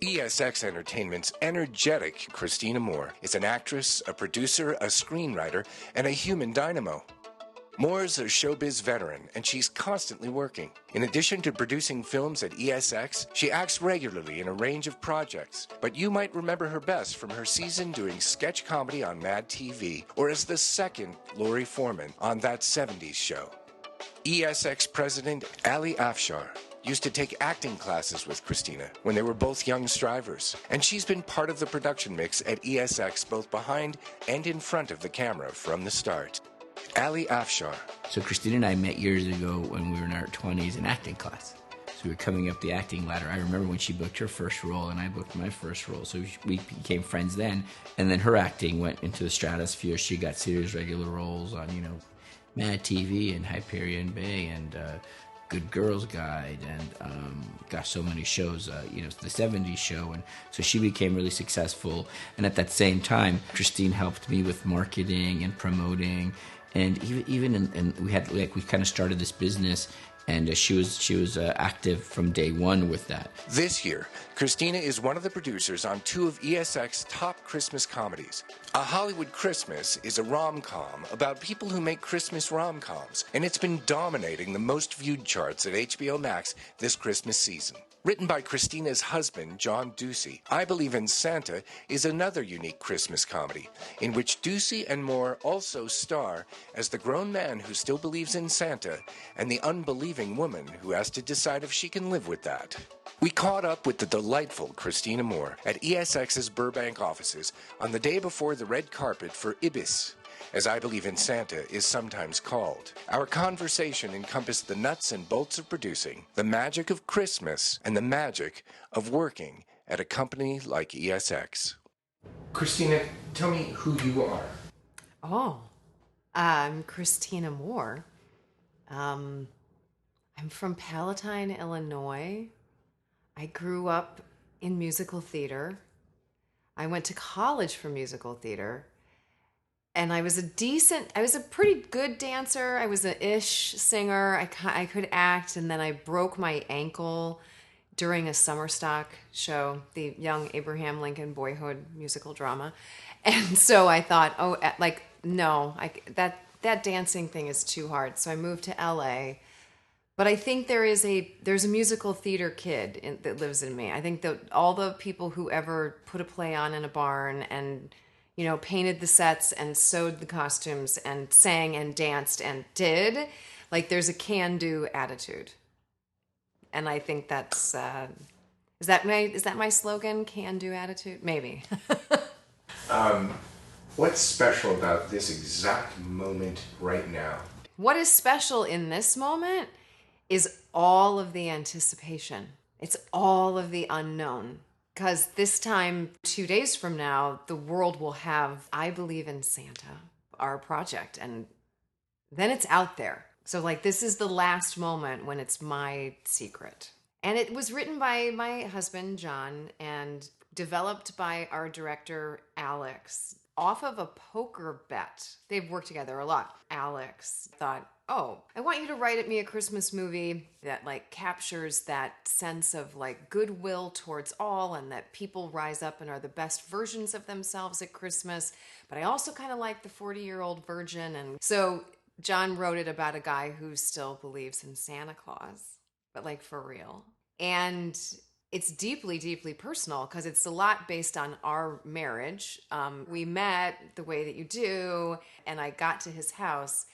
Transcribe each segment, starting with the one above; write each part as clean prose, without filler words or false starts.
ESX Entertainment's energetic Christina Moore is an actress, a producer, a screenwriter, and a human dynamo. Moore's a showbiz veteran, and she's constantly working. In addition to producing films at ESX, she acts regularly in a range of projects, but you might remember her best from her season doing sketch comedy on Mad TV, or as the second Lori Foreman on That 70s Show. ESX President Ali Afshar used to take acting classes with Christina when they were both young strivers, and she's been part of the production mix at ESX both behind and in front of the camera from the start. Ali Afshar. So Christina and I met years ago when we were in our 20s in acting class. So we were coming up the acting ladder. I remember when she booked her first role and I booked my first role. So we became friends then. And then her acting went into the stratosphere. She got series regular roles on, Mad TV and Hyperion Bay and Good Girls Guide and so many shows, the 70s Show. And so she became really successful. And at that same time, Christine helped me with marketing and promoting. And even we kind of started this business, and she was active from day one with that. This year, Christina is one of the producers on two of ESX's top Christmas comedies. A Hollywood Christmas is a rom-com about people who make Christmas rom-coms, and it's been dominating the most viewed charts at HBO Max this Christmas season. Written by Christina's husband, John Ducey, I Believe in Santa is another unique Christmas comedy, in which Ducey and Moore also star as the grown man who still believes in Santa and the unbelieving woman who has to decide if she can live with that. We caught up with the delightful Christina Moore at ESX's Burbank offices on the day before the red carpet for Ibis, as I Believe in Santa is sometimes called. Our conversation encompassed the nuts and bolts of producing, the magic of Christmas, and the magic of working at a company like ESX. Christina, tell me who you are. Oh, I'm Christina Moore. I'm from Palatine, Illinois. I grew up in musical theater. I went to college for musical theater. And I was a pretty good dancer. I was an ish singer. I could act, and then I broke my ankle during a summer stock show, the Young Abraham Lincoln Boyhood musical drama. And so I thought, that dancing thing is too hard. So I moved to LA. But I think there's a musical theater kid that lives in me. I think that all the people who ever put a play on in a barn and painted the sets and sewed the costumes and sang and danced and did, there's a can-do attitude. And I think that's, is that my slogan, can-do attitude? Maybe. What's special about this exact moment right now? What is special in this moment is all of the anticipation. It's all of the unknown. Because this time, 2 days from now, the world will have I Believe in Santa, our project, and then it's out there. So this is the last moment when it's my secret. And it was written by my husband, John, and developed by our director, Alex, off of a poker bet. They've worked together a lot. Alex thought, I want you to write me a Christmas movie that captures that sense of goodwill towards all, and that people rise up and are the best versions of themselves at Christmas. But I also kind of like the 40-year-old virgin. And so John wrote it about a guy who still believes in Santa Claus, but for real. And it's deeply, deeply personal because it's a lot based on our marriage. We met the way that you do, and I got to his house,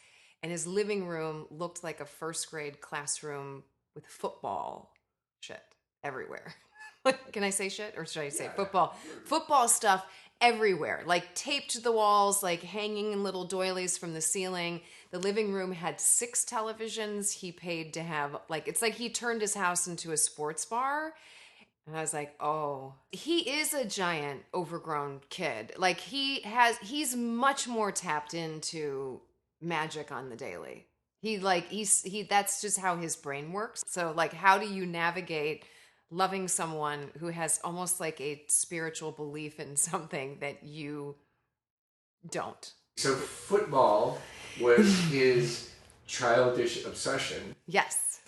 and his living room looked like a first grade classroom with football shit everywhere. Can I say shit, or should I say football? Football stuff everywhere, taped to the walls, hanging in little doilies from the ceiling. The living room had 6 televisions. He paid to have, it's like he turned his house into a sports bar. And I was like, he is a giant overgrown kid. He's much more tapped into magic on the daily. That's just how his brain works. So how do you navigate loving someone who has almost a spiritual belief in something that you don't? So football was his childish obsession. Yes.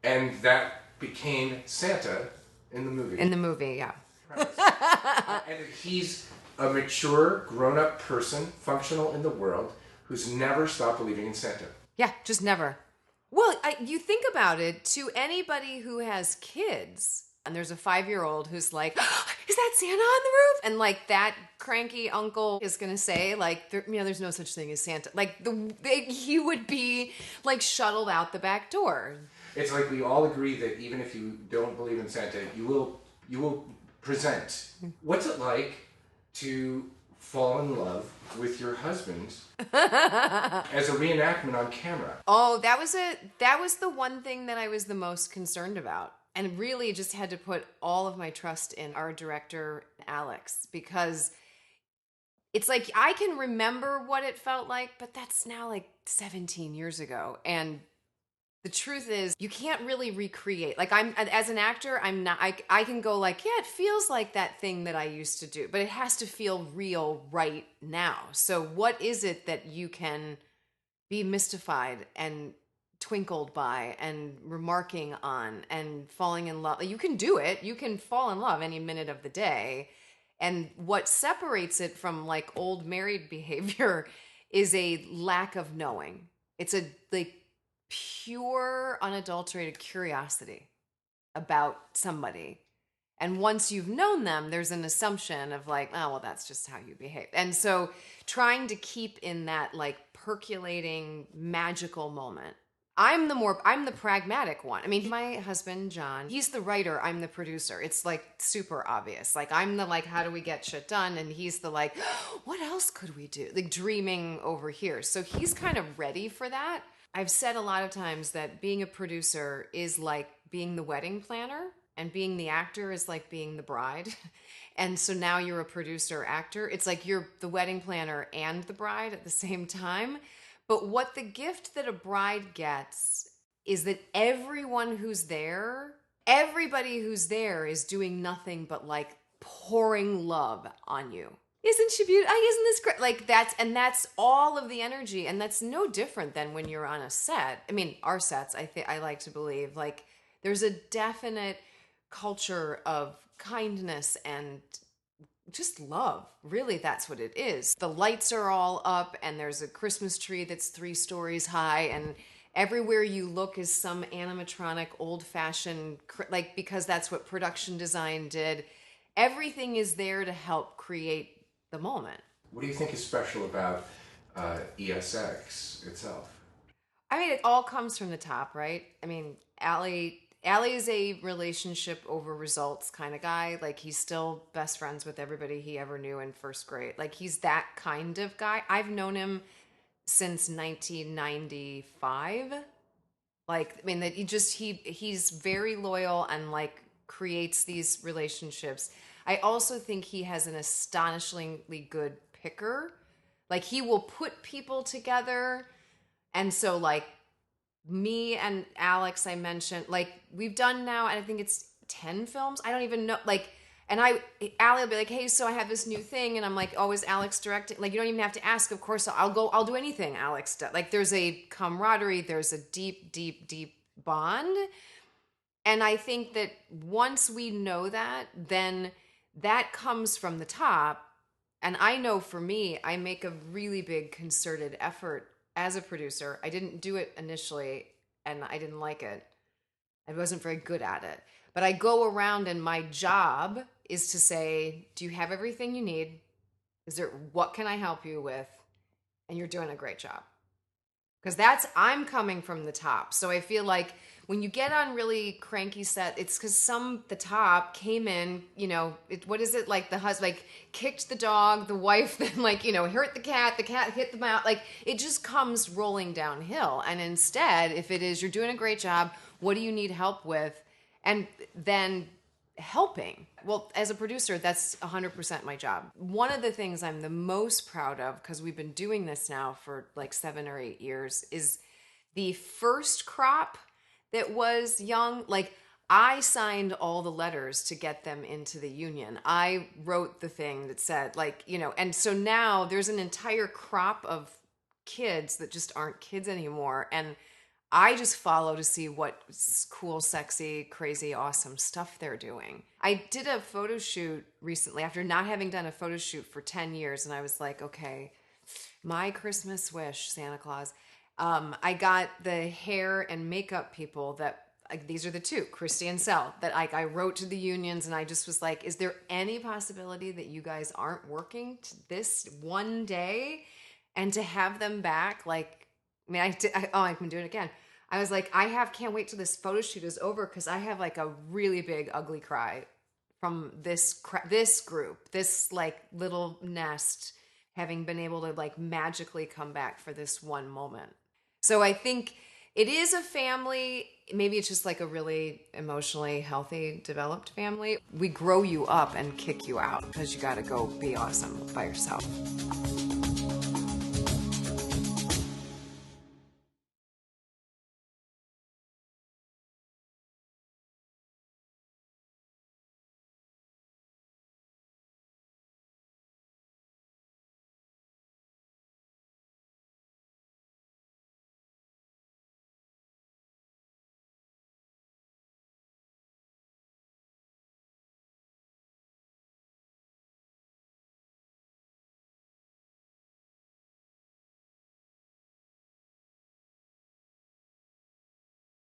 And that became Santa In the movie. In the movie, yeah. And he's a mature, grown-up person, functional in the world, who's never stopped believing in Santa. Yeah, just never. Well, you think about it, to anybody who has kids, and there's a 5-year-old who's like, oh, is that Santa on the roof? And like that cranky uncle is going to say like, there's no such thing as Santa. Like he would be like shuttled out the back door. It's like we all agree that even if you don't believe in Santa, you will present. What's it like to fall in love with your husband as a reenactment on camera? Oh, that was the one thing that I was the most concerned about. And really just had to put all of my trust in our director, Alex, because it's like I can remember what it felt like, but that's now like 17 years ago. And the truth is, you can't really recreate. Like as an actor, I'm not, I can go like, yeah, it feels like that thing that I used to do, but it has to feel real right now. So what is it that you can be mystified and twinkled by and remarking on and falling in love? You can do it. You can fall in love any minute of the day. And what separates it from like old married behavior is a lack of knowing. It's a like pure, unadulterated curiosity about somebody. And once you've known them, there's an assumption of like, oh, well, that's just how you behave. And so trying to keep in that like percolating magical moment. I'm the pragmatic one. I mean, my husband, John, he's the writer, I'm the producer. It's like super obvious. Like I'm the like, how do we get shit done? And he's the like, what else could we do? Like dreaming over here. So he's kind of ready for that. I've said a lot of times that being a producer is like being the wedding planner, and being the actor is like being the bride. And so now you're a producer actor. It's like you're the wedding planner and the bride at the same time. But what the gift that a bride gets is that everybody who's there is doing nothing but like pouring love on you. Isn't she beautiful? Isn't this great? Like that's all of the energy. And that's no different than when you're on a set. I mean, our sets, I like to believe, like there's a definite culture of kindness and just love. Really, that's what it is. The lights are all up and there's a Christmas tree that's 3 stories high, and everywhere you look is some animatronic, old-fashioned, like, because that's what production design did. Everything is there to help create the moment. What do you think is special about ESX itself? I mean, it all comes from the top, right? I mean, Allie is a relationship over results kind of guy. Like he's still best friends with everybody he ever knew in first grade. Like he's that kind of guy. I've known him since 1995. Like, I mean, that he's very loyal and like creates these relationships. I also think he has an astonishingly good picker. Like he will put people together. And so like me and Alex, I mentioned, like we've done now, and I think it's 10 films. I don't even know. Like, and Allie will be like, hey, so I have this new thing. And I'm like, oh, is Alex directing? Like, you don't even have to ask. Of course, I'll do anything Alex does. Like there's a camaraderie. There's a deep, deep, deep bond. And I think that once we know that, then that comes from the top. And I know for me, I make a really big concerted effort as a producer. I didn't do it initially and I didn't like it. I wasn't very good at it. But I go around and my job is to say, do you have everything you need? What can I help you with? And you're doing a great job. Because I'm coming from the top. So I feel like when you get on really cranky set, it's because the top came in, what is it, like the husband, like kicked the dog, the wife then like, hurt the cat hit the mouth. Like it just comes rolling downhill. And instead, if it is, you're doing a great job, what do you need help with? And then helping. Well, as a producer, that's 100% my job. One of the things I'm the most proud of, because we've been doing this now for like 7 or 8 years, is the first crop that was young. Like I signed all the letters to get them into the union. I wrote the thing that said like, and so now there's an entire crop of kids that just aren't kids anymore. And I just follow to see what cool, sexy, crazy, awesome stuff they're doing. I did a photo shoot recently after not having done a photo shoot for 10 years. And I was like, okay, my Christmas wish, Santa Claus. I got the hair and makeup people that, like, these are the two, Christy and Sel, that I wrote to the unions, and I just was like, is there any possibility that you guys aren't working this one day? And to have them back, like, I mean, I can do it again. I was like, can't wait till this photo shoot is over, because I have like a really big ugly cry from this group, this like little nest, having been able to like magically come back for this one moment. So I think it is a family. Maybe it's just like a really emotionally healthy, developed family. We grow you up and kick you out because you got to go be awesome by yourself.